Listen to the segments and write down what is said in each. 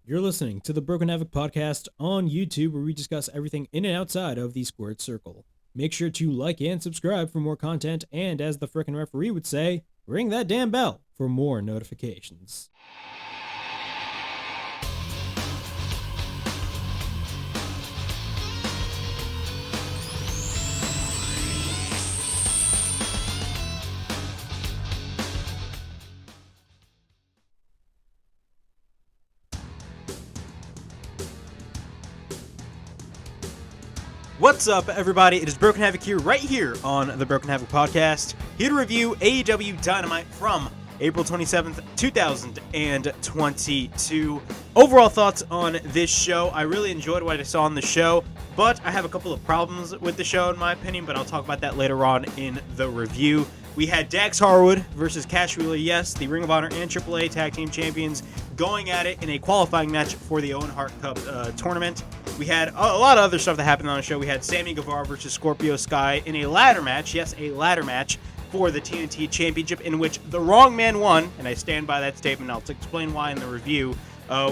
You're listening to the Broken Havoc podcast on YouTube, where we discuss everything in and outside of the squared circle. Make sure to like and subscribe for more content, and as the frickin' referee would say, ring that damn bell for more notifications. What's up, everybody? It is Broken Havoc here, right here on the Broken Havoc podcast, here to review AEW Dynamite from April 27th, 2022. Overall thoughts on this show. I really enjoyed what I saw on the show, but I have a couple of problems with the show, in my opinion, but I'll talk about that later on in the review. We had Dax Harwood versus Cash Wheeler, yes, the Ring of Honor and AAA Tag Team Champions, going at it in a qualifying match for the Owen Hart Cup tournament. We had a lot of other stuff that happened on the show. We had Sammy Guevara versus Scorpio Sky in a ladder match, yes, a ladder match for the TNT Championship, in which the wrong man won, and I stand by that statement. I'll explain why in the review.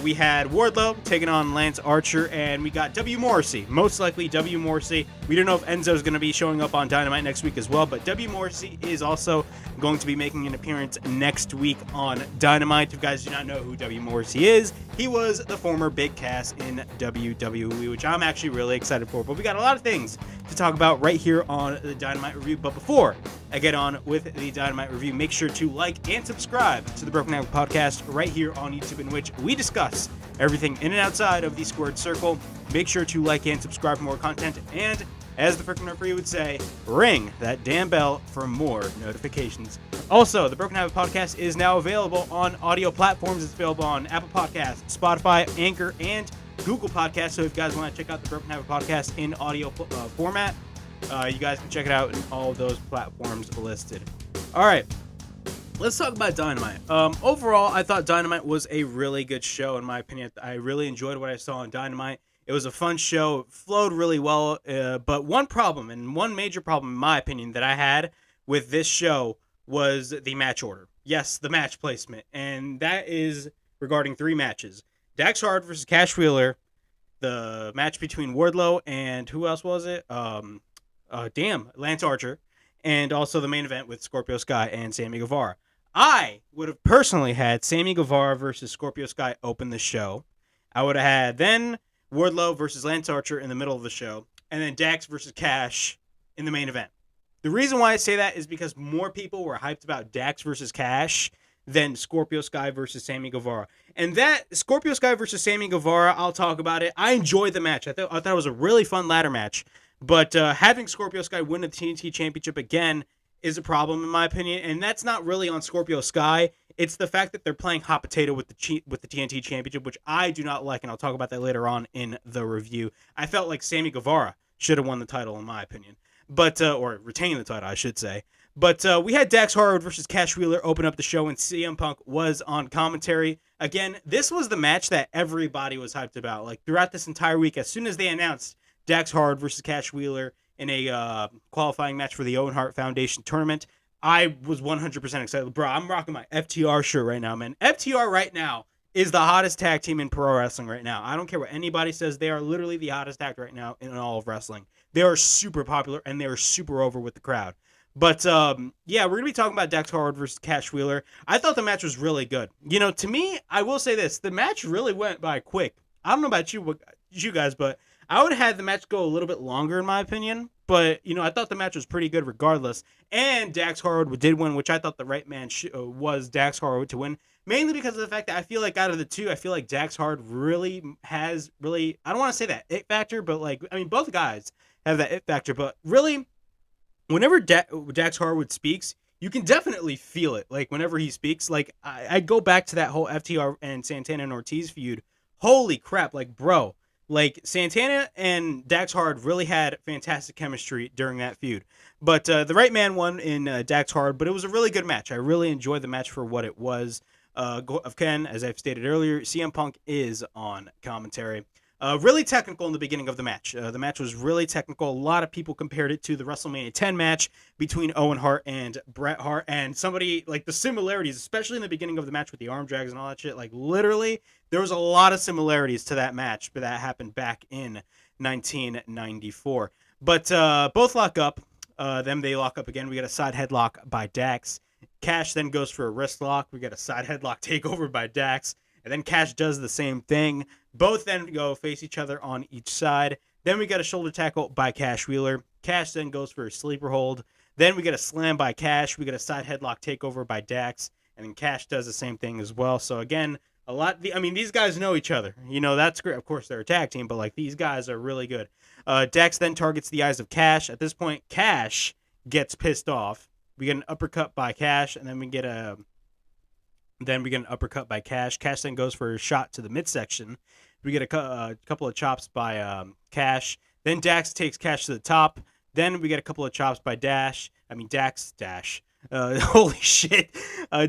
We had Wardlow taking on Lance Archer, and we got W. Morrissey, most likely W. Morrissey. We don't know if Enzo's going to be showing up on Dynamite next week as well, but W. Morrissey is also going to be making an appearance next week on Dynamite. If you guys do not know who W. Morrissey is, he was the former Big Cass in WWE, which I'm actually really excited for. But we got a lot of things to talk about right here on the Dynamite review. But before I get on with the Dynamite review, make sure to like and subscribe to the Broken Havoc podcast right here on YouTube, in which we discuss everything in and outside of the squared circle. Make sure to like and subscribe for more content, and as the freaking referee would say, ring that damn bell for more notifications. Also, the Broken Havoc podcast is now available on audio platforms. It's available on Apple Podcasts, Spotify, Anchor, and Google Podcasts. So if you guys want to check out the Broken Havoc podcast in audio format, you guys can check it out in all of those platforms listed. All right, let's talk about Dynamite. Overall, I thought Dynamite was a really good show, in my opinion. I really enjoyed what I saw on Dynamite. It was a fun show. It flowed really well. But one problem, and one major problem, in my opinion, that I had with this show was the match order. Yes, the match placement. And that is regarding three matches. Dax Harwood versus Cash Wheeler, the match between Wardlow and who else was it? Lance Archer. And also the main event with Scorpio Sky and Sammy Guevara. I would have personally had Sammy Guevara versus Scorpio Sky open the show. I would have had then Wardlow versus Lance Archer in the middle of the show, and then Dax versus Cash in the main event. The reason why I say that is because more people were hyped about Dax versus Cash than Scorpio Sky versus Sammy Guevara. And that Scorpio Sky versus Sammy Guevara, I'll talk about it. I enjoyed the match. I thought it was a really fun ladder match. But having Scorpio Sky win the TNT Championship again is a problem, in my opinion. And that's not really on Scorpio Sky. It's the fact that they're playing hot potato with the TNT Championship, which I do not like, and I'll talk about that later on in the review. I felt like Sammy Guevara should have won the title, in my opinion, but or retained the title, I should say. But we had Dax Harwood versus Cash Wheeler open up the show, and CM Punk was on commentary. Again, this was the match that everybody was hyped about. Like throughout this entire week, as soon as they announced Dax Harwood versus Cash Wheeler in a qualifying match for the Owen Hart Foundation tournament, I was 100% excited. Bro, I'm rocking my FTR shirt right now, man. FTR right now is the hottest tag team in pro wrestling right now. I don't care what anybody says. They are literally the hottest tag right now in all of wrestling. They are super popular, and they are super over with the crowd. But, yeah, we're going to be talking about Dax Harwood versus Cash Wheeler. I thought the match was really good. You know, to me, I will say this. The match really went by quick. I don't know about you guys, but I would have had the match go a little bit longer, in my opinion. But, you know, I thought the match was pretty good regardless. And Dax Harwood did win, which I thought the right man was Dax Harwood to win. Mainly because of the fact that I feel like out of the two, I feel like Dax Harwood really has I don't want to say that it factor, but like, I mean, both guys have that it factor. But really, whenever Dax Harwood speaks, you can definitely feel it. Like, whenever he speaks, like, I go back to that whole FTR and Santana and Ortiz feud. Holy crap, like, bro. Like, Santana and Dax Harwood really had fantastic chemistry during that feud. But the right man won in Dax Harwood, but it was a really good match. I really enjoyed the match for what it was. As I've stated earlier, CM Punk is on commentary. Really technical in the beginning of the match. The match was really technical. A lot of people compared it to the WrestleMania 10 match between Owen Hart and Bret Hart. And somebody, like, the similarities, especially in the beginning of the match with the arm drags and all that shit, like, literally, there was a lot of similarities to that match, but that happened back in 1994. But both lock up. Then they lock up again. We got a side headlock by Dax. Cash then goes for a wrist lock. We got a side headlock takeover by Dax. And then Cash does the same thing. Both then go face each other on each side. Then we got a shoulder tackle by Cash Wheeler. Cash then goes for a sleeper hold. Then we get a slam by Cash. We get a side headlock takeover by Dax. And then Cash does the same thing as well. So again, these guys know each other. That's great. Of course, they're a tag team, but like these guys are really good. Dax then targets the eyes of Cash. At this point, Cash gets pissed off. We get an uppercut by Cash, and then we get an uppercut by Cash. Cash then goes for a shot to the midsection. We get a couple of chops by Cash. Then Dax takes Cash to the top. Then we get a couple of chops by Dax. Holy shit.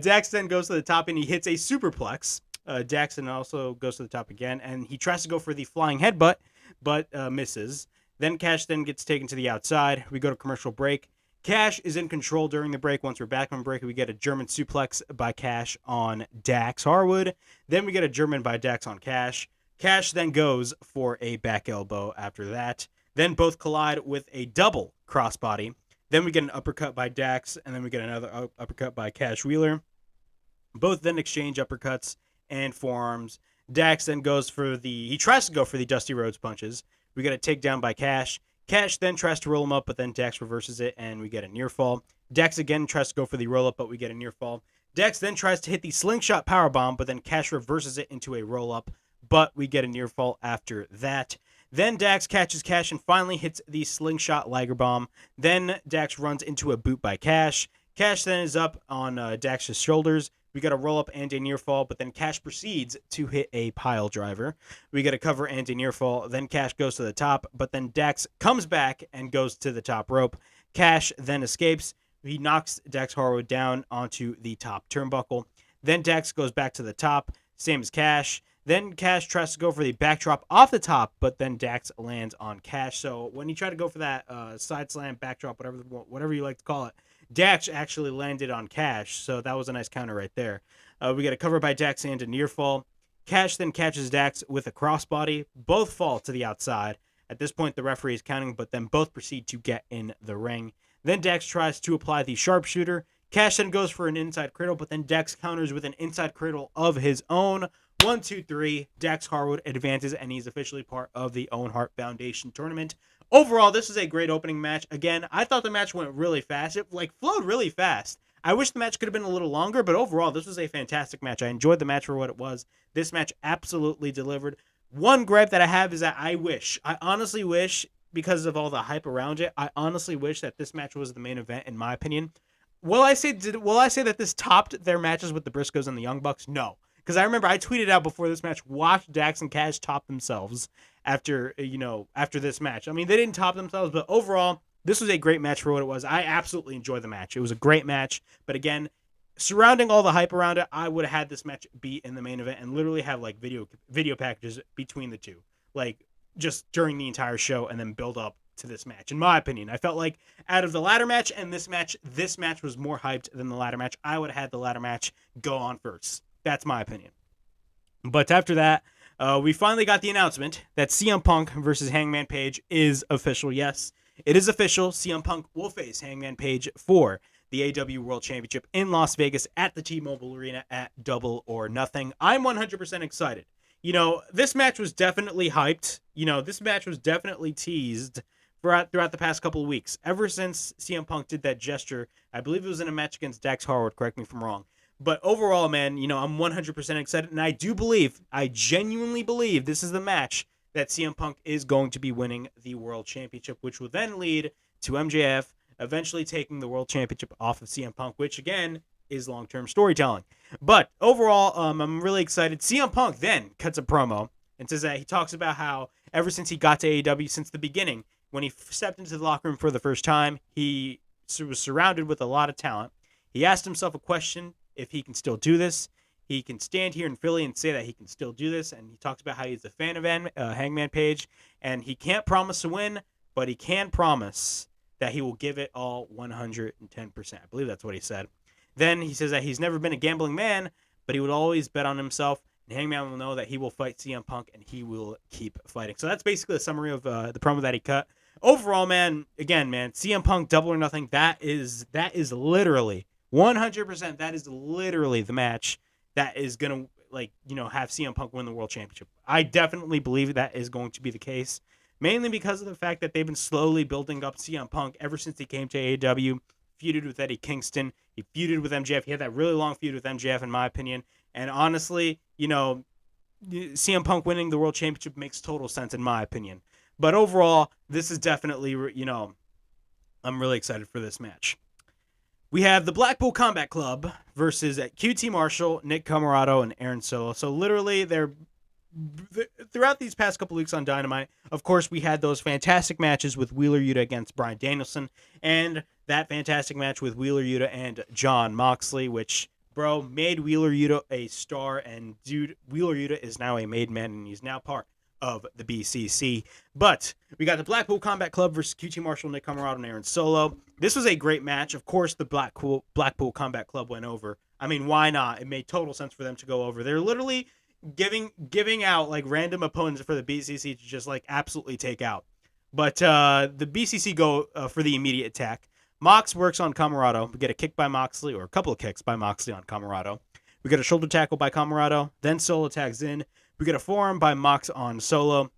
Dax then goes to the top and he hits a superplex. Dax then also goes to the top again, and he tries to go for the flying headbutt, but misses. Then Cash then gets taken to the outside. We go to commercial break. Cash is in control during the break. Once we're back from break, we get a German suplex by Cash on Dax Harwood. Then we get a German by Dax on Cash. Cash then goes for a back elbow after that. Then both collide with a double crossbody. Then we get an uppercut by Dax, and then we get another uppercut by Cash Wheeler. Both then exchange uppercuts and forearms. Dax then he tries to go for the Dusty Rhodes punches. We get a takedown by Cash. Cash then tries to roll him up, but then Dax reverses it, and we get a near fall. Dax again tries to go for the roll up, but we get a near fall. Dax then tries to hit the slingshot powerbomb, but then Cash reverses it into a roll up, but we get a near fall after that. Then Dax catches Cash and finally hits the slingshot Liger bomb. Then Dax runs into a boot by Cash. Cash then is up on Dax's shoulders. We got a roll up and a near fall, but then Cash proceeds to hit a pile driver. We get a cover and a near fall. Then Cash goes to the top, but then Dax comes back and goes to the top rope. Cash then escapes. He knocks Dax Harwood down onto the top turnbuckle. Then Dax goes back to the top, same as Cash. Then Cash tries to go for the backdrop off the top, but then Dax lands on Cash. So when he tried to go for that side slam, backdrop, whatever you like to call it, Dax actually landed on Cash, so that was a nice counter right there. We get a cover by Dax and a near fall. Cash then catches Dax with a crossbody. Both fall to the outside. At this point, the referee is counting, but then both proceed to get in the ring. Then Dax tries to apply the sharpshooter. Cash then goes for an inside cradle, but then Dax counters with an inside cradle of his own. 1, 2, 3. Dax Harwood advances, and he's officially part of the Owen Hart Foundation tournament. Overall, this is a great opening match. Again, I thought the match went really fast. It flowed really fast. I wish the match could have been a little longer, but overall, this was a fantastic match. I enjoyed the match for what it was. This match absolutely delivered. One gripe that I have is that I honestly wish, because of all the hype around it, I honestly wish that this match was the main event, in my opinion. Will I say that this topped their matches with the Briscoes and the Young Bucks? No. Because I remember I tweeted out before this match, watch Dax and Cash top themselves after this match. I mean, they didn't top themselves, but overall, this was a great match for what it was. I absolutely enjoyed the match. It was a great match. But again, surrounding all the hype around it, I would have had this match be in the main event and literally have like video packages between the two, like just during the entire show, and then build up to this match. In my opinion, I felt like out of the ladder match and this match was more hyped than the ladder match. I would have had the ladder match go on first. That's my opinion. But after that, we finally got the announcement that CM Punk versus Hangman Page is official. Yes, it is official. CM Punk will face Hangman Page for the AEW World Championship in Las Vegas at the T-Mobile Arena at Double or Nothing. I'm 100% excited. This match was definitely hyped. This match was definitely teased throughout the past couple of weeks. Ever since CM Punk did that gesture, I believe it was in a match against Dax Harwood, correct me if I'm wrong. But overall, man, I'm 100% excited, and I genuinely believe this is the match that CM Punk is going to be winning the World Championship, which will then lead to MJF eventually taking the World Championship off of CM Punk, which, again, is long-term storytelling. But overall, I'm really excited. CM Punk then cuts a promo and says that he talks about how ever since he got to AEW, since the beginning, when he stepped into the locker room for the first time, he was surrounded with a lot of talent. He asked himself a question, if he can still do this. he can stand here in Philly and say that he can still do this. And he talks about how he's a fan of Hangman Page, and he can't promise to win, but he can promise that he will give it all 110%. I believe that's what he said. Then he says that he's never been a gambling man, but he would always bet on himself. And Hangman will know that he will fight CM Punk, and he will keep fighting. So that's basically a summary of the promo that he cut. Overall, man, again, man, CM Punk, Double or Nothing, that is literally 100%. That is literally the match that is gonna have CM Punk win the World Championship. I definitely believe that is going to be the case, mainly because of the fact that they've been slowly building up CM Punk ever since he came to AEW. Feuded with Eddie Kingston, he feuded with MJF. He had that really long feud with MJF, in my opinion. And honestly, CM Punk winning the World Championship makes total sense, in my opinion. But overall, this is definitely, I'm really excited for this match. We have the Blackpool Combat Club versus QT Marshall, Nick Comoroto, and Aaron Solo. So literally, throughout these past couple weeks on Dynamite, of course, we had those fantastic matches with Wheeler Yuta against Bryan Danielson, and that fantastic match with Wheeler Yuta and Jon Moxley, which, bro, made Wheeler Yuta a star. And dude, Wheeler Yuta is now a made man, and he's now part of the BCC. But we got the Blackpool Combat Club versus QT Marshall, Nick Comoroto, and Aaron Solo. This was a great match. Of course, the Blackpool Combat Club went over. I mean, why not? It made total sense for them to go over. They're literally giving out like random opponents for the BCC to just like absolutely take out. But the BCC go for the immediate attack. Mox works on Comoroto. We get a kick by Moxley, or a couple of kicks by Moxley on Comoroto. We get a shoulder tackle by Comoroto. Then Solo tags in. We get a forearm by Mox on Solo.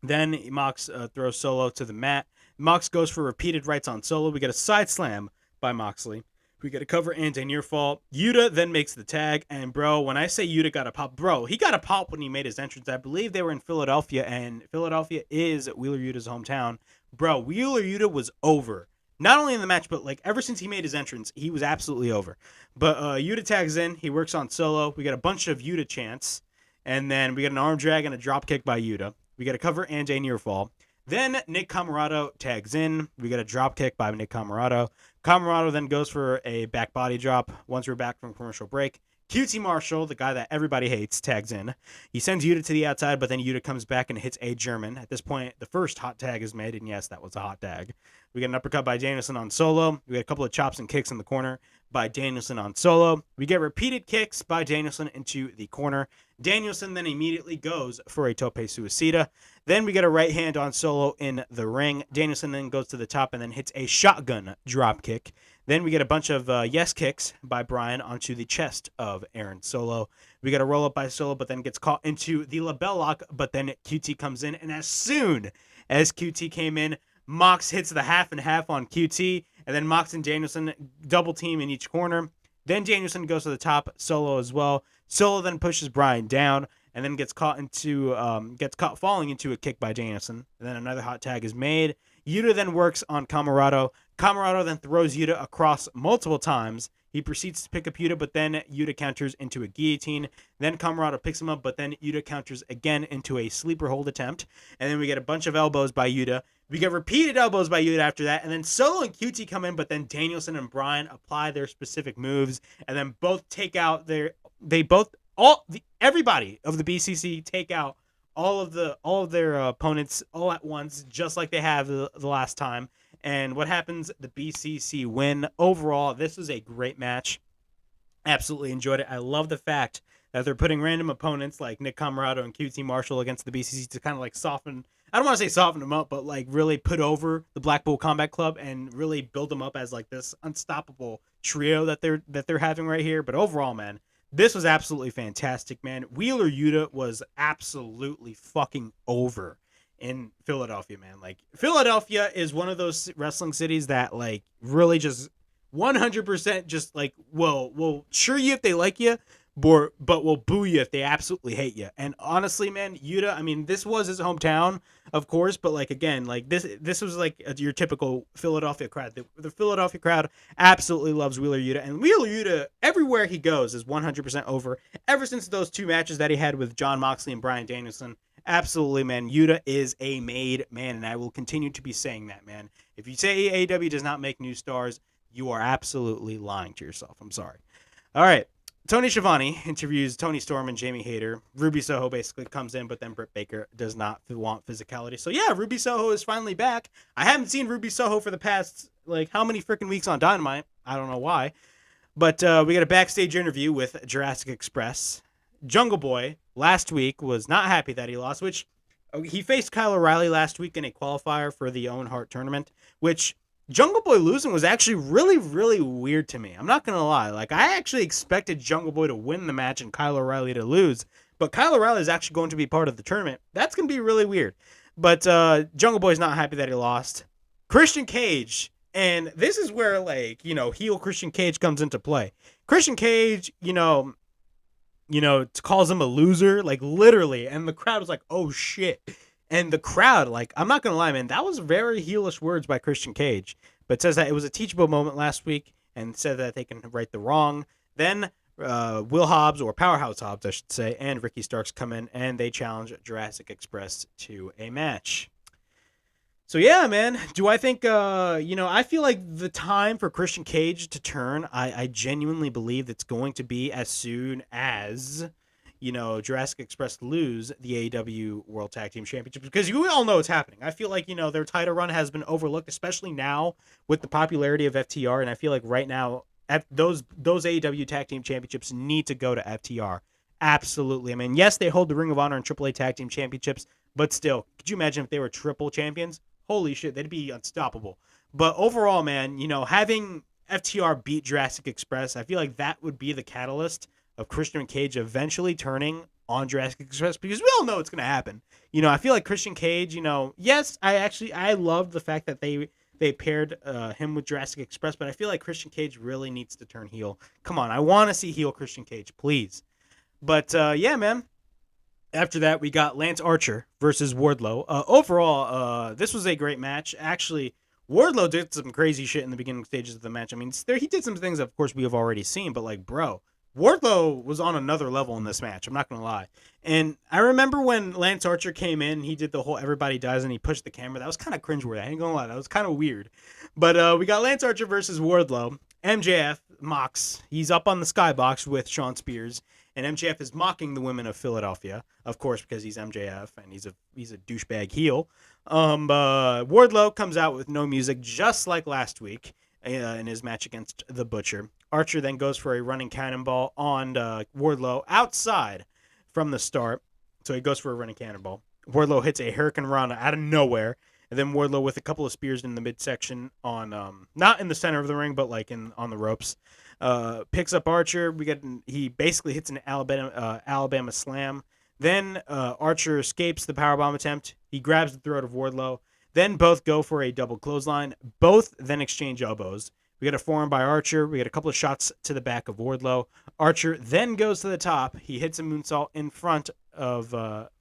Then Mox throws Solo to the mat. Mox goes for repeated rights on Solo. We get a side slam by Moxley. We get a cover and a near fall. Yuta then makes the tag. And, bro, when I say Yuta got a pop, bro, he got a pop when he made his entrance. I believe they were in Philadelphia, and Philadelphia is Wheeler Yuta's hometown. Bro, Wheeler Yuta was over. Not only in the match, but like ever since he made his entrance, he was absolutely over. But Yuta tags in. He works on Solo. We got a bunch of Yuta chants. And then we get an arm drag and a drop kick by Yuta. We get a cover and a near fall. Then Nick Comoroto tags in. We get a drop kick by Nick Comoroto. Comoroto then goes for a back body drop once we're back from commercial break. QT Marshall, the guy that everybody hates, tags in. He sends Yuta to the outside, but then Yuta comes back and hits a German. At this point, the first hot tag is made, and yes, that was a hot tag. We get an uppercut by Danielson on Solo. We get a couple of chops and kicks in the corner by Danielson on Solo. We get repeated kicks by Danielson into the corner. Danielson then immediately goes for a tope suicida. Then we get a right hand on Solo in the ring. Danielson then goes to the top and then hits a shotgun drop kick. Then we get a bunch of yes kicks by Bryan onto the chest of Aaron Solo. We get a roll up by Solo, but then gets caught into the label lock. But then QT comes in, and as soon as QT came in, Mox hits the half and half on QT, and then Mox and Danielson double team in each corner. Then Danielson goes to the top, Solo as well. Solo then pushes Bryan down, and then gets caught falling into a kick by Danielson. And then another hot tag is made. Yuta then works on Comoroto. Comoroto then throws Yuta across multiple times. He proceeds to pick up Yuta, but then Yuta counters into a guillotine. Then Comoroto picks him up, but then Yuta counters again into a sleeper hold attempt. And then we get a bunch of elbows by Yuta. We get repeated elbows by Yuta after that. And then Solo and QT come in, but then Danielson and Bryan apply their specific moves. And then both take out everybody of the BCC take out all of their opponents all at once, just like they have the last time. And what happens? The BCC win. Overall, this was a great match. Absolutely enjoyed it. I love the fact that they're putting random opponents like Nick Comoroto and QT Marshall against the BCC to kind of like soften. I don't want to say soften them up, but like really put over the Blackpool Combat Club and really build them up as like this unstoppable trio that they're having right here. But overall, man, this was absolutely fantastic, man. Wheeler Yuta was absolutely fucking over in Philadelphia, man. Like, Philadelphia is one of those wrestling cities that like really just 100% just like will cheer you if they like you, but will boo you if they absolutely hate you. And honestly, man, Yuta, I mean, this was his hometown, of course, but like again, like this was like your typical Philadelphia crowd. The Philadelphia crowd absolutely loves Wheeler Yuta, and Wheeler Yuta everywhere he goes is 100% over. Ever since those two matches that he had with Jon Moxley and Bryan Danielson, absolutely, man, Yuta is a made man, and I will continue to be saying that, man. If you say AEW does not make new stars, you are absolutely lying to yourself. I'm sorry. All right. Tony Schiavone interviews Tony Storm and Jamie Hayter. Ruby Soho basically comes in, but then Britt Baker does not want physicality. So yeah, Ruby Soho is finally back. I haven't seen Ruby Soho for the past, like, how many freaking weeks on Dynamite? I don't know why. But we got a backstage interview with Jurassic Express. Jungle Boy last week was not happy that he lost, which he faced Kyle O'Reilly last week in a qualifier for the Owen Hart tournament, which Jungle Boy losing was actually really, really weird to me. I'm not going to lie. Like, I actually expected Jungle Boy to win the match and Kyle O'Reilly to lose, but Kyle O'Reilly is actually going to be part of the tournament. That's going to be really weird. But Jungle Boy's not happy that he lost. Christian Cage, and this is where, like, heel Christian Cage comes into play. Christian Cage, calls him a loser, like, literally, and the crowd was like, oh shit. And the crowd, like, I'm not gonna lie, man, that was very heelish words by Christian Cage, but says that it was a teachable moment last week and said that they can right the wrong. Then Will Hobbs, or Powerhouse Hobbs I should say, and Ricky Starks come in and they challenge Jurassic Express to a match. So yeah, man, do I think, I feel like the time for Christian Cage to turn, I genuinely believe it's going to be as soon as, Jurassic Express lose the AEW World Tag Team Championship, because you all know what's happening. I feel like, their title run has been overlooked, especially now with the popularity of FTR, and I feel like right now, those AEW Tag Team Championships need to go to FTR. Absolutely. I mean, yes, they hold the Ring of Honor and AAA Tag Team Championships, but still, could you imagine if they were triple champions? Holy shit, they'd be unstoppable. But overall, man, having FTR beat Jurassic Express, I feel like that would be the catalyst of Christian Cage eventually turning on Jurassic Express, because we all know it's going to happen. I feel like Christian Cage, yes, I love the fact that they paired him with Jurassic Express, but I feel like Christian Cage really needs to turn heel. Come on, I want to see heel Christian Cage, please. But yeah, man. After that, we got Lance Archer versus Wardlow. Overall, this was a great match. Actually, Wardlow did some crazy shit in the beginning stages of the match. I mean, he did some things that, of course, we have already seen. But, like, bro, Wardlow was on another level in this match. I'm not going to lie. And I remember when Lance Archer came in, he did the whole everybody dies and he pushed the camera. That was kind of cringeworthy. I ain't going to lie. That was kind of weird. But we got Lance Archer versus Wardlow. MJF mocks. He's up on the skybox with Sean Spears. And MJF is mocking the women of Philadelphia, of course, because he's MJF and he's a douchebag heel. Wardlow comes out with no music, just like last week in his match against the Butcher. Archer then goes for a running cannonball on Wardlow outside from the start. So he goes for a running cannonball. Wardlow hits a Hurricane Rana out of nowhere. And then Wardlow with a couple of spears in the midsection on, not in the center of the ring, but like on the ropes. Picks up Archer. He basically hits an Alabama slam. Then Archer escapes the powerbomb attempt. He grabs the throat of Wardlow. Then both go for a double clothesline. Both then exchange elbows. We get a forearm by Archer. We get a couple of shots to the back of Wardlow. Archer then goes to the top. He hits a moonsault in front of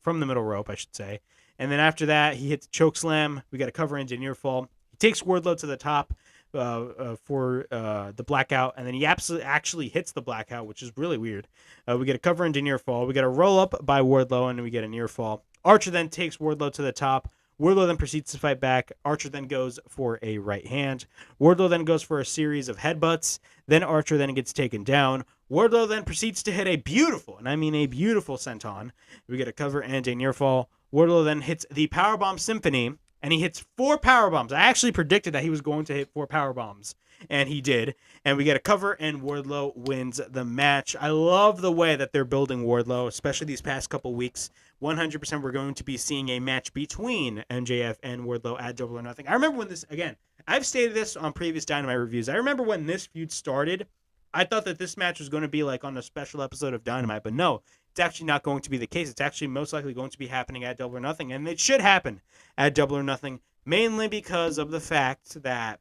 from the middle rope, I should say. And then after that, he hits a choke slam. We got a cover into near fall. He takes Wardlow to the top for the blackout, and then he actually hits the blackout, which is really weird. We get a cover into near fall. We get a roll up by Wardlow, and we get a near fall. Archer then takes Wardlow to the top. Wardlow then proceeds to fight back. Archer then goes for a right hand. Wardlow then goes for a series of headbutts. Then Archer then gets taken down. Wardlow then proceeds to hit a beautiful, and I mean a beautiful senton. We get a cover and a near fall. Wardlow then hits the Powerbomb Symphony, and he hits 4 powerbombs. I actually predicted that he was going to hit 4 powerbombs, and he did. And we get a cover, and Wardlow wins the match. I love the way that they're building Wardlow, especially these past couple weeks. 100% we're going to be seeing a match between MJF and Wardlow at Double or Nothing. I remember when this, again, I've stated this on previous Dynamite reviews. I remember when this feud started, I thought that this match was going to be like on a special episode of Dynamite, but no, it's actually not going to be the case. It's actually most likely going to be happening at Double or Nothing, and it should happen at Double or Nothing, mainly because of the fact that,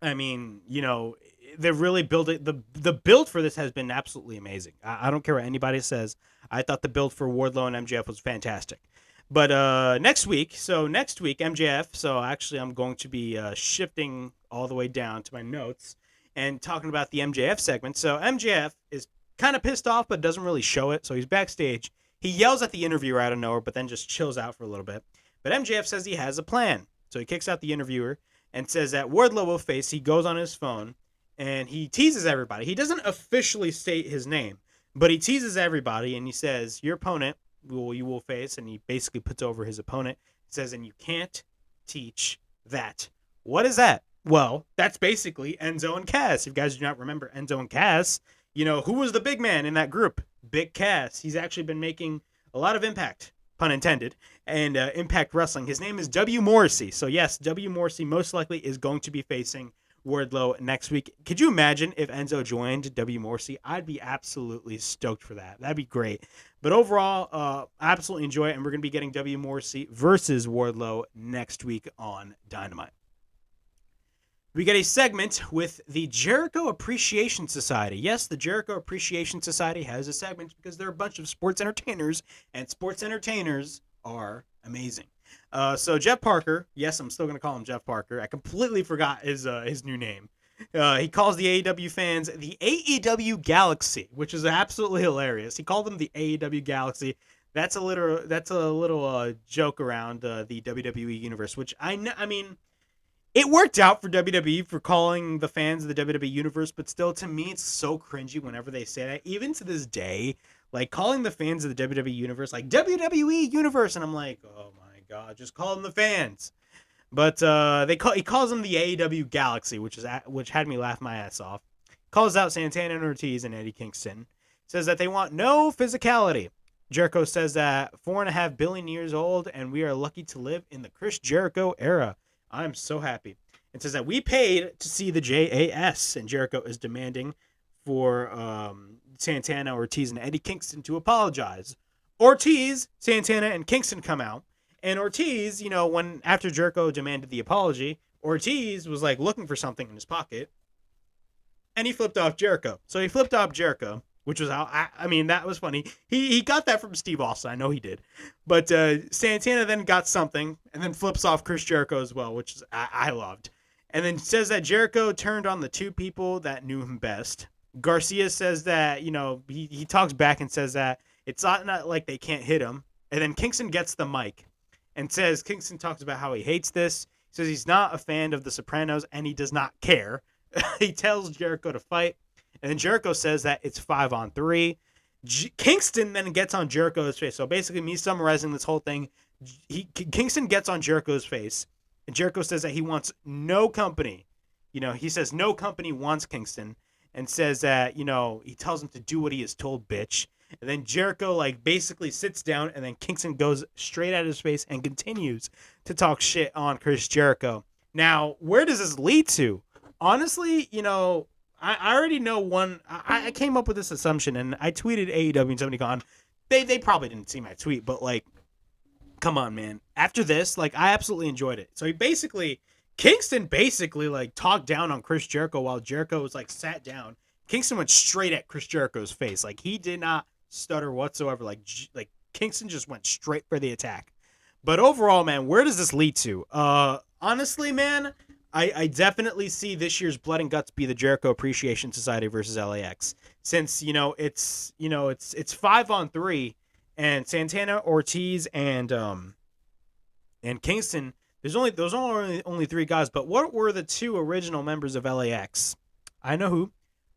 I mean, they're really building, the build for this has been absolutely amazing. I don't care what anybody says. I thought the build for Wardlow and MJF was fantastic. But next week, MJF, so actually I'm going to be shifting all the way down to my notes and talking about the MJF segment. So MJF is kind of pissed off, but doesn't really show it. So he's backstage. He yells at the interviewer out of nowhere, but then just chills out for a little bit. But MJF says he has a plan. So he kicks out the interviewer and says that Wardlow will face, he goes on his phone, and he teases everybody. He doesn't officially state his name, but he teases everybody, and he says, your opponent you will face, and he basically puts over his opponent. He says, and you can't teach that. What is that? Well, that's basically Enzo and Cass. If you guys do not remember Enzo and Cass, who was the big man in that group? Big Cass. He's actually been making a lot of impact, pun intended, and Impact Wrestling. His name is W. Morrissey. So yes, W. Morrissey most likely is going to be facing Wardlow next week. Could you imagine if Enzo joined W. Morrissey? I'd be absolutely stoked for that. That'd be great. But overall, I absolutely enjoy it, and we're going to be getting W. Morrissey versus Wardlow next week on Dynamite. We get a segment with the Jericho Appreciation Society. Yes, the Jericho Appreciation Society has a segment because they're a bunch of sports entertainers, and sports entertainers are amazing. So Jeff Parker, yes, I'm still going to call him Jeff Parker. I completely forgot his new name. He calls the AEW fans the AEW Galaxy, which is absolutely hilarious. He called them the AEW Galaxy. That's a little joke around the WWE universe, which I mean, it worked out for WWE for calling the fans of the WWE universe, but still, to me, it's so cringy whenever they say that. Even to this day, like calling the fans of the WWE universe like WWE universe, and I'm like, oh my god, just call them the fans. But he calls them the AEW Galaxy, which had me laugh my ass off. Calls out Santana and Ortiz and Eddie Kingston. Says that they want no physicality. Jericho says that 4.5 billion years old, and we are lucky to live in the Chris Jericho era. I'm so happy. It says that we paid to see the JAS, and Jericho is demanding for Santana, Ortiz, and Eddie Kingston to apologize. Ortiz, Santana, and Kingston come out, and Ortiz, when after Jericho demanded the apology, Ortiz was like looking for something in his pocket, and he flipped off Jericho. So he flipped off Jericho, which was how that was funny. He got that from Steve Austin. I know he did. But Santana then got something and then flips off Chris Jericho as well, which is I loved. And then says that Jericho turned on the two people that knew him best. Garcia says that, he talks back and says that it's not like they can't hit him. And then Kingston gets the mic and says, Kingston talks about how he hates this. He says he's not a fan of The Sopranos and he does not care. He tells Jericho to fight. And then Jericho says that it's 5-on-3. Kingston then gets on Jericho's face. So basically, me summarizing this whole thing, Kingston gets on Jericho's face, and Jericho says that he wants no company. He says no company wants Kingston, and says that, he tells him to do what he is told, bitch. And then Jericho, basically sits down, and then Kingston goes straight at his face and continues to talk shit on Chris Jericho. Now, where does this lead to? Honestly, I already know one. I came up with this assumption, and I tweeted AEW and somebody gone. They probably didn't see my tweet, but come on, man. After this, I absolutely enjoyed it. So Kingston basically talked down on Chris Jericho while Jericho was sat down. Kingston went straight at Chris Jericho's face. He did not stutter whatsoever. Kingston just went straight for the attack. But overall, man, where does this lead to? Honestly, man, I definitely see this year's Blood and Guts be the Jericho Appreciation Society versus LAX, since it's 5-on-3, and Santana, Ortiz, and Kingston. Those are only three guys. But what were the two original members of LAX? I know who.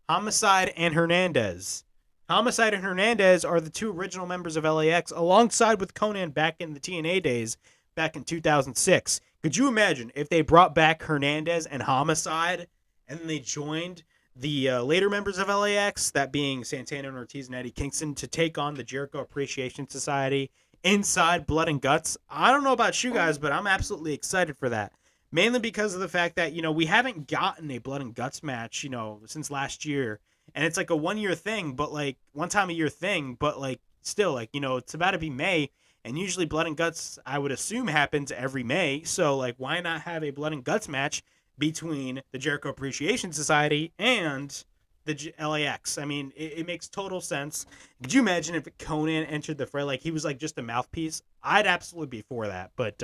Homicide and Hernandez. Homicide and Hernandez are the two original members of LAX, alongside with Conan back in the TNA days, back in 2006. Could you imagine if they brought back Hernandez and Homicide and then they joined the later members of LAX, that being Santana and Ortiz and Eddie Kingston, to take on the Jericho Appreciation Society inside Blood and Guts? I don't know about you guys, but I'm absolutely excited for that. Mainly because of the fact that, we haven't gotten a Blood and Guts match, since last year. And it's a 1-year thing, but one time a year thing, but still, it's about to be May. And usually Blood and Guts, I would assume, happens every May. So, why not have a Blood and Guts match between the Jericho Appreciation Society and the LAX? I mean, it makes total sense. Could you imagine if Conan entered the fray? He was just a mouthpiece? I'd absolutely be for that. But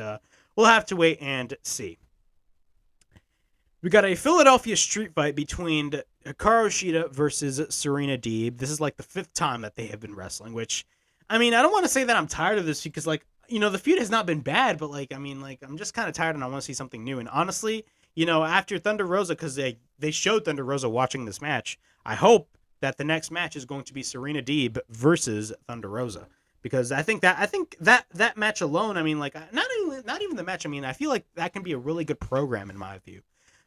we'll have to wait and see. We got a Philadelphia street fight between Hikaru Shida versus Serena Deeb. This is the 5th time that they have been wrestling, which... I don't want to say that I'm tired of this because, the feud has not been bad, but, I'm just kind of tired and I want to see something new. And honestly, after Thunder Rosa, because they showed Thunder Rosa watching this match, I hope that the next match is going to be Serena Deeb versus Thunder Rosa. Because I think that match alone, I mean, like, not even the match. I mean, I feel like that can be a really good program in my view.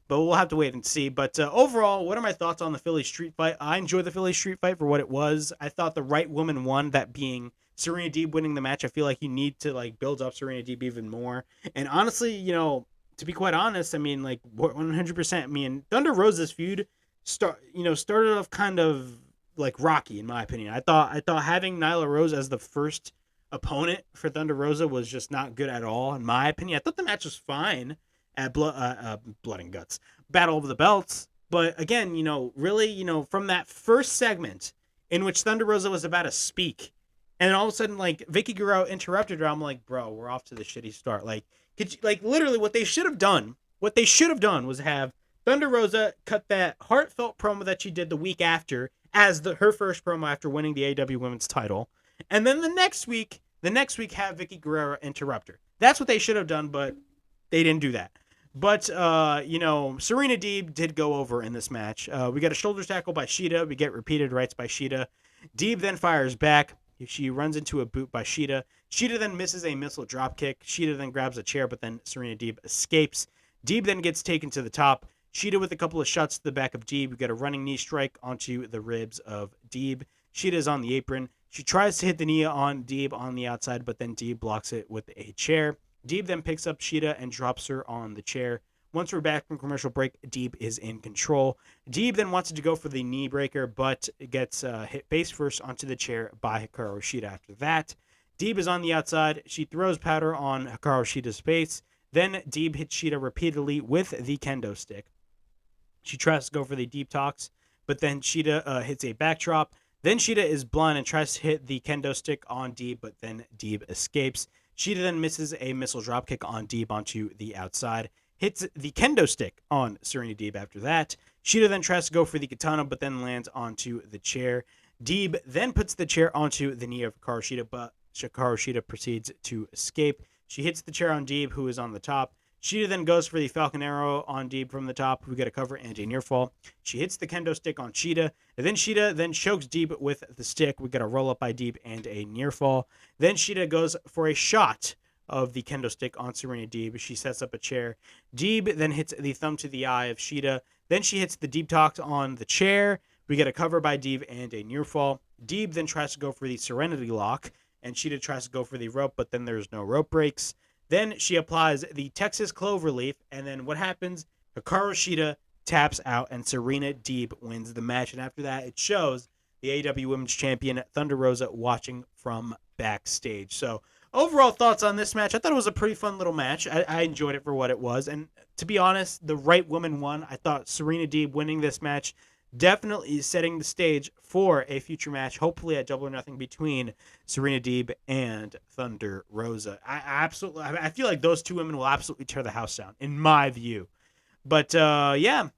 But we'll have to wait and see. But overall, what are my thoughts on the Philly street fight? I enjoyed the Philly street fight for what it was. I thought the right woman won, that being Serena Deeb winning the match. I feel like you need to like build up Serena Deeb even more. And honestly, to be quite honest, I mean, like 100%. I mean, Thunder Rosa's feud started off kind of like rocky in my opinion. I thought having Nyla Rose as the first opponent for Thunder Rosa was just not good at all in my opinion. I thought the match was fine at Blood and Guts, Battle of the Belts, but again, really, from that first segment in which Thunder Rosa was about to speak, and then all of a sudden, like, Vicky Guerrero interrupted her. I'm like, bro, we're off to the shitty start. Like, literally, what they should have done was have Thunder Rosa cut that heartfelt promo that she did the week after as her first promo after winning the AEW Women's Title, and then the next week have Vicky Guerrero interrupt her. That's what they should have done, but they didn't do that. But, Serena Deeb did go over in this match. We got a shoulder tackle by Shida. We get repeated rights by Shida. Deeb then fires back. She runs into a boot by Shida. Shida then misses a missile dropkick. Shida then grabs a chair, but then Serena Deeb escapes. Deeb then gets taken to the top. Shida with a couple of shots to the back of Deeb. We got a running knee strike onto the ribs of Deeb. Shida is on the apron. She tries to hit the knee on Deeb on the outside, but then Deeb blocks it with a chair. Deeb then picks up Shida and drops her on the chair. Once we're back from commercial break, Deeb is in control. Deeb then wants to go for the knee breaker, but gets hit face first onto the chair by Hikaru Shida after that. Deeb is on the outside. She throws powder on Hikaru Shida's face. Then Deeb hits Shida repeatedly with the kendo stick. She tries to go for the deep tox, but then Shida hits a backdrop. Then Shida is blind and tries to hit the kendo stick on Deeb, but then Deeb escapes. Shida then misses a missile dropkick on Deeb onto the outside. Hits the kendo stick on Serena Deeb after that. Shida then tries to go for the katana, but then lands onto the chair. Deeb then puts the chair onto the knee of Hikaru Shida, but Hikaru Shida proceeds to escape. She hits the chair on Deeb, who is on the top. Shida then goes for the Falcon Arrow on Deeb from the top. We get a cover and a near fall. She hits the kendo stick on Shida. And then Shida then chokes Deeb with the stick. We get a roll up by Deeb and a near fall. Then Shida goes for a shot of the kendo stick on Serena Deeb. She sets up a chair. Deeb then hits the thumb to the eye of Shida. Then she hits the deep tox on the chair. We get a cover by Deeb and a near fall. Deeb then tries to go for the Serenity Lock, and Shida tries to go for the rope, but then there's no rope breaks. Then she applies the Texas Cloverleaf, and then what happens? Hikaru Shida taps out, and Serena Deeb wins the match. And after that, it shows the AEW Women's Champion Thunder Rosa watching from backstage. So overall thoughts on this match, I thought it was a pretty fun little match. I enjoyed it for what it was. And to be honest, the right woman won. I thought Serena Deeb winning this match definitely is setting the stage for a future match, hopefully at Double or Nothing, between Serena Deeb and Thunder Rosa. I feel like those two women will absolutely tear the house down, in my view. But yeah,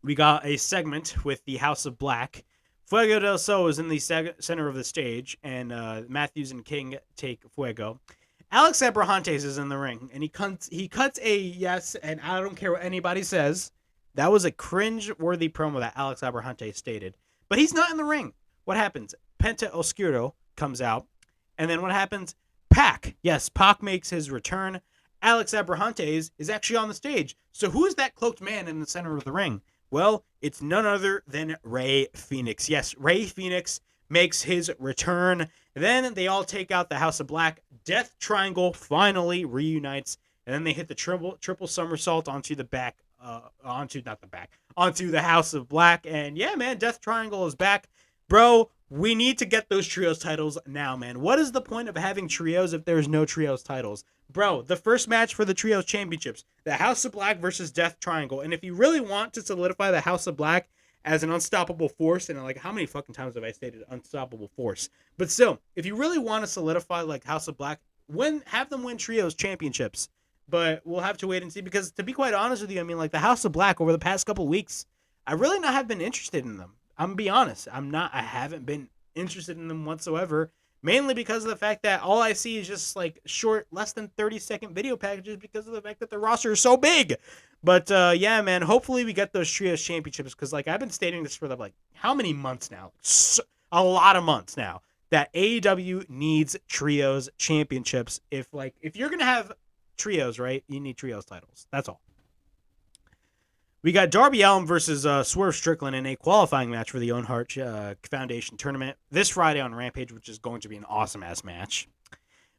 we got a segment with the House of Black. Fuego del Sol is in the center of the stage, and Matthews and King take Fuego. Alex Abrahantes is in the ring, and he cuts a yes, and I don't care what anybody says. That was a cringe-worthy promo that Alex Abrahantes stated. But he's not in the ring. What happens? Penta Oscuro comes out, and then what happens? Pac. Yes, Pac makes his return. Alex Abrahantes is actually on the stage. So who is that cloaked man in the center of the ring? Well, it's none other than Rey Fenix. Yes, Rey Fenix makes his return. Then they all take out the House of Black. Death Triangle finally reunites, and then they hit the triple somersault onto the back. Onto the House of Black. And yeah, man, Death Triangle is back. Bro, we need to get those trios titles now, man. What is the point of having trios if there's no trios titles? Bro, the first match for the trios championships, the House of Black versus Death Triangle. And if you really want to solidify the House of Black as an unstoppable force, and like, how many fucking times have I stated unstoppable force? But still, if you really want to solidify like House of Black, have them win trios championships. But we'll have to wait and see, because to be quite honest with you, I mean, like, the House of Black over the past couple weeks, I really not have been interested in them. I'm gonna be honest. I haven't been interested in them whatsoever. Mainly because of the fact that all I see is just like short, less than 30-second video packages because of the fact that the roster is so big. But yeah, man, hopefully we get those trios championships because like I've been stating this for like how many months now? A lot of months now that AEW needs trios championships. If you're going to have trios, right, you need trios titles. That's all. We got Darby Allin versus Swerve Strickland in a qualifying match for the Owen Hart Foundation tournament this Friday on Rampage, which is going to be an awesome-ass match.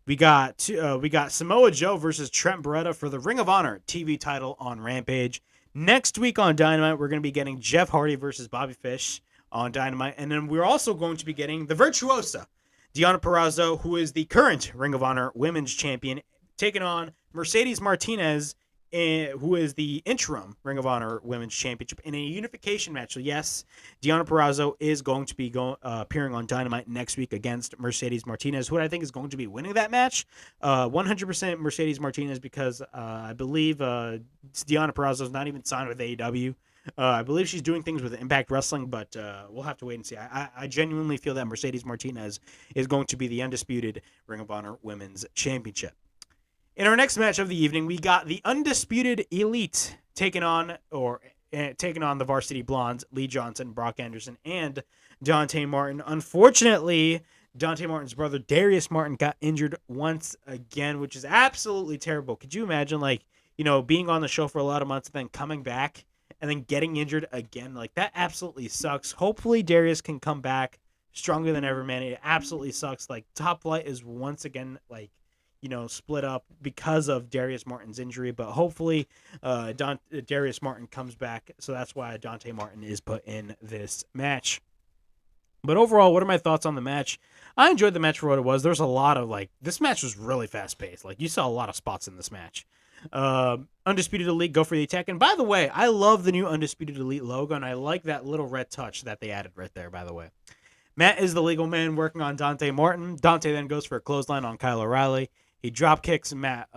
We got Samoa Joe versus Trent Beretta for the Ring of Honor TV title on Rampage. Next week on Dynamite, we're going to be getting Jeff Hardy versus Bobby Fish on Dynamite. And then we're also going to be getting the Virtuosa, Deonna Purrazzo, who is the current Ring of Honor Women's Champion, taking on Mercedes Martinez, who is the interim Ring of Honor Women's Championship in a unification match. So yes, Deonna Purrazzo is going to be appearing on Dynamite next week against Mercedes Martinez, who I think is going to be winning that match. 100% Mercedes Martinez because I believe Deonna Purrazzo is not even signed with AEW. I believe she's doing things with Impact Wrestling, but we'll have to wait and see. I genuinely feel that Mercedes Martinez is going to be the undisputed Ring of Honor Women's Championship. In our next match of the evening, we got the Undisputed Elite taking on the Varsity Blondes, Lee Johnson, Brock Anderson, and Dante Martin. Unfortunately, Dante Martin's brother, Darius Martin, got injured once again, which is absolutely terrible. Could you imagine, being on the show for a lot of months and then coming back and then getting injured again? Like, that absolutely sucks. Hopefully, Darius can come back stronger than ever, man. It absolutely sucks. Like, Top Flight is once again, split up because of Darius Martin's injury, but hopefully Darius Martin comes back, so that's why Dante Martin is put in this match. But overall, what are my thoughts on the match? I enjoyed the match for what it was. There's a lot of, this match was really fast-paced. You saw a lot of spots in this match. Undisputed Elite go for the attack, and by the way, I love the new Undisputed Elite logo, and I like that little red touch that they added right there, by the way. Matt is the legal man working on Dante Martin. Dante then goes for a clothesline on Kyle O'Reilly. He drop kicks Matt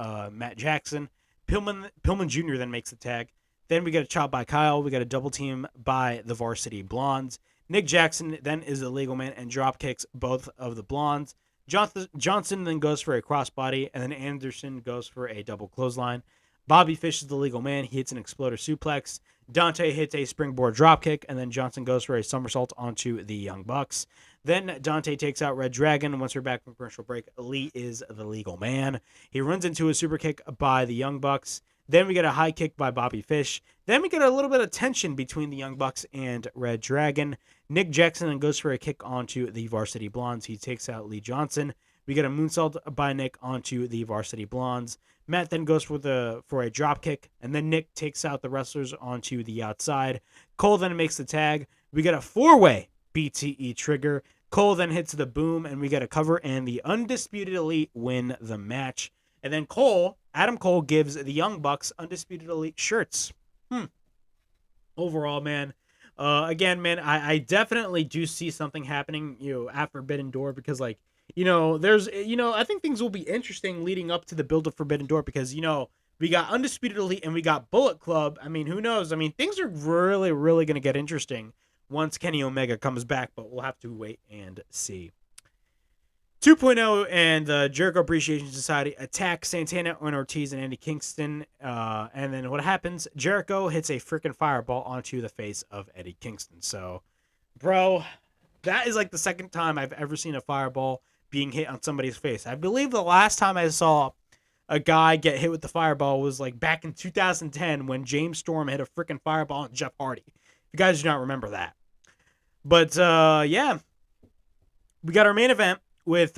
Jackson. Pillman Jr. then makes the tag. Then we get a chop by Kyle. We got a double team by the Varsity Blondes. Nick Jackson then is the legal man and drop kicks both of the Blondes. Johnson then goes for a crossbody, and then Anderson goes for a double clothesline. Bobby Fish is the legal man. He hits an exploder suplex. Dante hits a springboard dropkick, and then Johnson goes for a somersault onto the Young Bucks. Then Dante takes out ReDRagon. Once we're back from commercial break, Lee is the legal man. He runs into a super kick by the Young Bucks. Then we get a high kick by Bobby Fish. Then we get a little bit of tension between the Young Bucks and ReDRagon. Nick Jackson then goes for a kick onto the Varsity Blondes. He takes out Lee Johnson. We get a moonsault by Nick onto the Varsity Blondes. Matt then goes for a drop kick, and then Nick takes out the wrestlers onto the outside. Cole then makes the tag. We get a four-way BTE trigger. Cole then hits the boom, and we get a cover, and the Undisputed Elite win the match. And then Adam Cole gives the Young Bucks Undisputed Elite shirts. Overall, man, again, man, I definitely do see something happening, at Forbidden Door because, there's, I think things will be interesting leading up to the build of Forbidden Door because, we got Undisputed Elite and we got Bullet Club. I mean, who knows? I mean, things are really, really going to get interesting once Kenny Omega comes back, but we'll have to wait and see. 2.0 and the Jericho Appreciation Society attack Santana and Ortiz and Andy Kingston. And then what happens? Jericho hits a freaking fireball onto the face of Eddie Kingston. So, bro, that is the second time I've ever seen a fireball being hit on somebody's face. I believe the last time I saw a guy get hit with the fireball was back in 2010 when James Storm hit a freaking fireball on Jeff Hardy. If you guys do not remember that. But, yeah, we got our main event with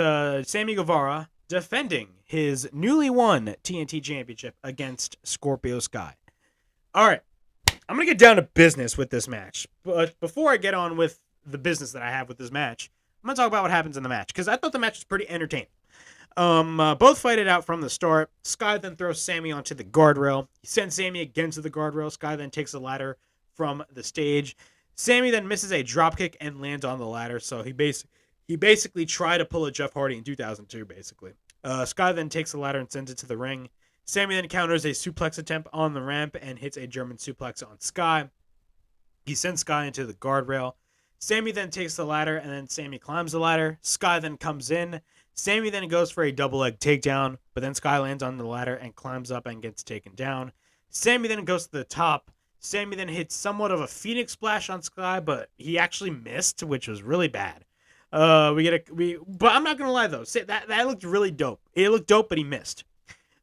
Sammy Guevara defending his newly won TNT Championship against Scorpio Sky. All right, I'm going to get down to business with this match. But before I get on with the business that I have with this match, I'm going to talk about what happens in the match because I thought the match was pretty entertaining. Both fight it out from the start. Sky then throws Sammy onto the guardrail. He sends Sammy against the guardrail. Sky then takes the ladder from the stage. Sammy then misses a dropkick and lands on the ladder, so he basically tried to pull a Jeff Hardy in 2002, basically. Sky then takes the ladder and sends it to the ring. Sammy then counters a suplex attempt on the ramp and hits a German suplex on Sky. He sends Sky into the guardrail. Sammy then takes the ladder, and then Sammy climbs the ladder. Sky then comes in. Sammy then goes for a double leg takedown, but then Sky lands on the ladder and climbs up and gets taken down. Sammy then goes to the top. Sammy then hits somewhat of a Phoenix splash on Sky, but he actually missed, which was really bad. But I'm not gonna lie though, that looked really dope. It looked dope, but he missed.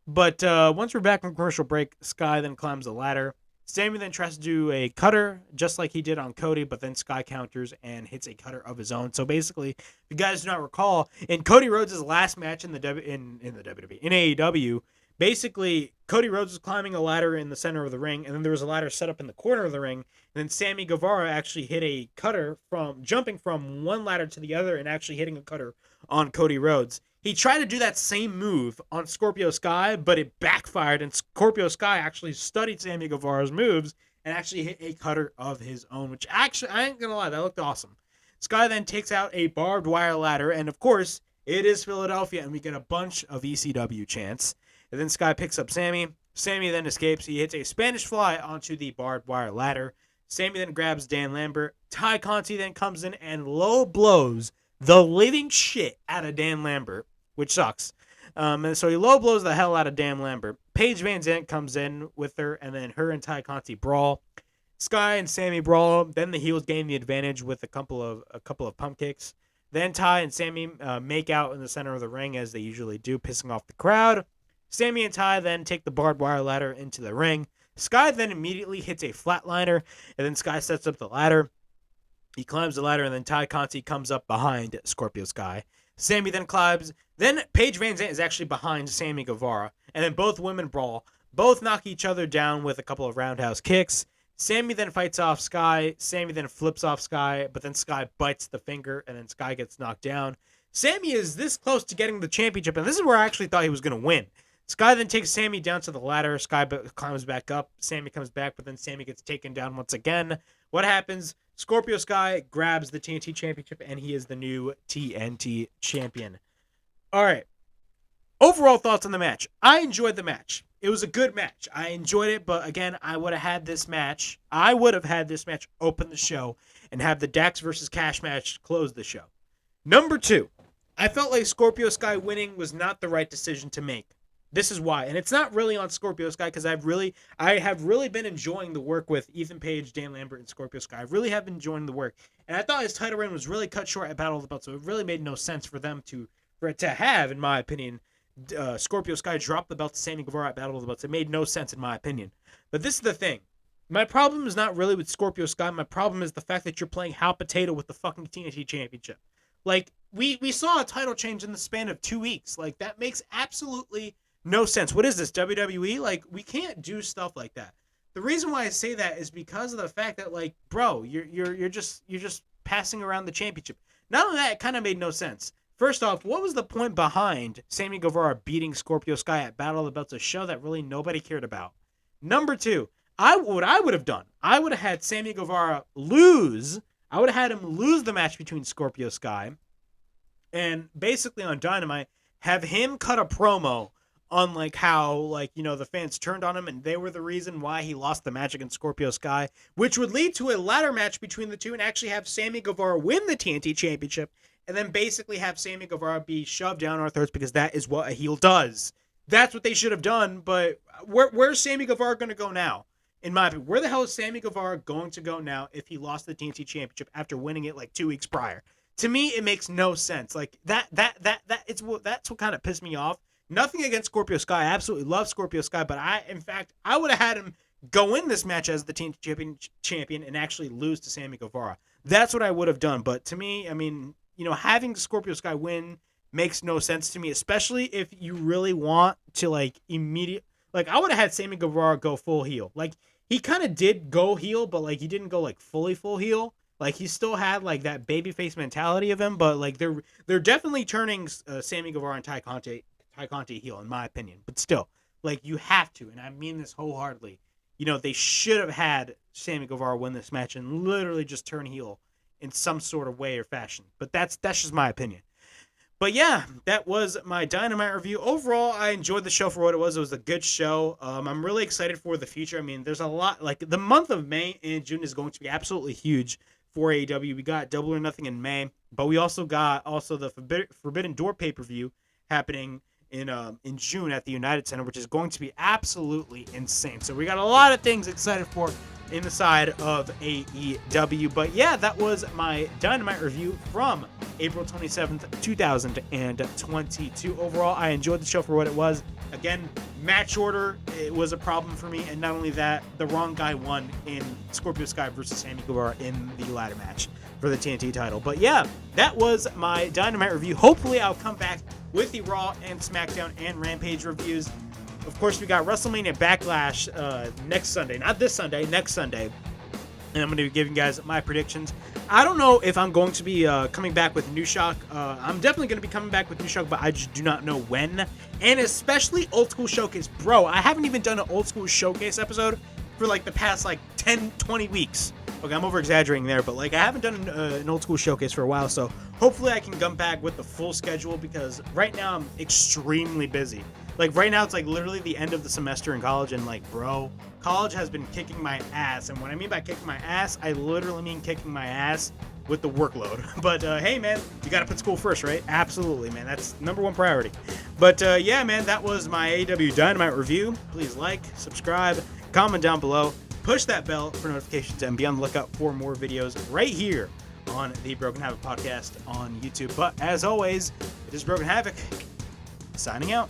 But once we're back from commercial break, Sky then climbs the ladder. Sammy then tries to do a cutter, just like he did on Cody, but then Sky counters and hits a cutter of his own. So basically, if you guys do not recall, in Cody Rhodes' last match in the WWE, in AEW, basically Cody Rhodes was climbing a ladder in the center of the ring, and then there was a ladder set up in the corner of the ring. And then Sammy Guevara actually hit a cutter from jumping from one ladder to the other and actually hitting a cutter on Cody Rhodes. He tried to do that same move on Scorpio Sky, but it backfired, and Scorpio Sky actually studied Sammy Guevara's moves and actually hit a cutter of his own, which actually, I ain't gonna lie, that looked awesome. Sky then takes out a barbed wire ladder, and of course, it is Philadelphia, and we get a bunch of ECW chants. And then Sky picks up Sammy. Sammy then escapes. He hits a Spanish fly onto the barbed wire ladder. Sammy then grabs Dan Lambert. Ty Conti then comes in and low blows the living shit out of Dan Lambert, which sucks. And so he low blows the hell out of Dan Lambert. Paige Van Zant comes in with her, and then her and Ty Conti brawl. Sky and Sammy brawl. Then the heels gain the advantage with a couple of pump kicks. Then Ty and Sammy make out in the center of the ring as they usually do, pissing off the crowd. Sammy and Ty then take the barbed wire ladder into the ring. Sky then immediately hits a flatliner, and then Sky sets up the ladder. He climbs the ladder, and then Ty Conti comes up behind Scorpio Sky. Sammy then climbs. Then Paige Van Zant is actually behind Sammy Guevara, and then both women brawl. Both knock each other down with a couple of roundhouse kicks. Sammy then fights off Sky. Sammy then flips off Sky, but then Sky bites the finger, and then Sky gets knocked down. Sammy is this close to getting the championship, and this is where I actually thought he was going to win. Sky then takes Sammy down to the ladder. Sky climbs back up. Sammy comes back, but then Sammy gets taken down once again. What happens? Scorpio Sky grabs the TNT Championship, and he is the new TNT Champion. All right. Overall thoughts on the match. I enjoyed the match. It was a good match. I enjoyed it, but again, I would have had this match open the show and have the Dax versus Cash match close the show. Number 2, I felt like Scorpio Sky winning was not the right decision to make. This is why, and it's not really on Scorpio Sky because I have really been enjoying the work with Ethan Page, Dan Lambert, and Scorpio Sky. I really have been enjoying the work, and I thought his title reign was really cut short at Battle of the Belts, so it really made no sense for it to have, in my opinion, Scorpio Sky drop the belt to Sammy Guevara at Battle of the Belts. It made no sense in my opinion. But this is the thing. My problem is not really with Scorpio Sky. My problem is the fact that you're playing hot potato with the fucking TNT Championship. Like, we saw a title change in the span of 2 weeks. Like, that makes absolutely no sense. What is this, WWE? Like, we can't do stuff like that. The reason why I say that is because of the fact that, like, bro, you're just passing around the championship. Not only that, it kind of made no sense. First off, what was the point behind Sammy Guevara beating Scorpio Sky at Battle of the Belts, a show that really nobody cared about? Number 2, what I would have done, I would have had Sammy Guevara lose. I would have had him lose the match between Scorpio Sky, and basically on Dynamite, have him cut a promo on like how, like, you know, the fans turned on him and they were the reason why he lost the match against Scorpio Sky, which would lead to a ladder match between the two and actually have Sammy Guevara win the TNT Championship, and then basically have Sammy Guevara be shoved down our throats because that is what a heel does. That's what they should have done, but where's Sammy Guevara going to go now? In my opinion, where the hell is Sammy Guevara going to go now if he lost the TNT Championship after winning it like 2 weeks prior? To me, it makes no sense. Like, that's what kind of pissed me off. Nothing against Scorpio Sky. I absolutely love Scorpio Sky, but I would have had him go in this match as the TNT champion and actually lose to Sammy Guevara. That's what I would have done. But to me, I mean, you know, having Scorpio Sky win makes no sense to me, especially if you really want to, like, like, I would have had Sammy Guevara go full heel. Like, he kind of did go heel, but, like, he didn't go, like, fully full heel. Like, he still had, like, that babyface mentality of him, but, like, they're definitely turning Sammy Guevara and Ty Conti heel, in my opinion. But still, like, you have to, and I mean this wholeheartedly. You know, they should have had Sammy Guevara win this match and literally just turn heel in some sort of way or fashion. But that's just my opinion. But yeah, that was my Dynamite review. Overall, I enjoyed the show for what it was. It was a good show. I'm really excited for the future. I mean, there's a lot. Like, the month of May and June is going to be absolutely huge for AEW. We got Double or Nothing in May, but we also got the Forbidden Door pay-per-view happening in June at the United Center, which is going to be absolutely insane. So we got a lot of things excited for in the side of AEW. But yeah, that was my Dynamite review from April 27th, 2022. Overall, I enjoyed the show for what it was. Again, match order, it was a problem for me. And not only that, the wrong guy won in Scorpio Sky versus Sammy Guevara in the ladder match for the TNT title. But yeah, that was my Dynamite review. Hopefully I'll come back with the Raw and SmackDown and Rampage reviews. Of course, we got WrestleMania Backlash next Sunday. Not this Sunday, next Sunday. And I'm going to be giving you guys my predictions. I don't know if I'm going to be coming back with New Shock. I'm definitely going to be coming back with New Shock, but I just do not know when. And especially Old School Showcase. Bro, I haven't even done an Old School Showcase episode for like the past like 10, 20 weeks. Okay, I'm over-exaggerating there, but like I haven't done an Old School Showcase for a while, so hopefully I can come back with the full schedule because right now I'm extremely busy. Like right now it's like literally the end of the semester in college, and like, bro, college has been kicking my ass. And what I mean by kicking my ass, I literally mean kicking my ass with the workload. But hey man, you gotta put school first, right? Absolutely, man. That's number one priority. But yeah, man, that was my AEW Dynamite review. Please like, subscribe, comment down below, push that bell for notifications, and be on the lookout for more videos right here on the Broken Havoc podcast on YouTube. But as always, it is Broken Havoc signing out.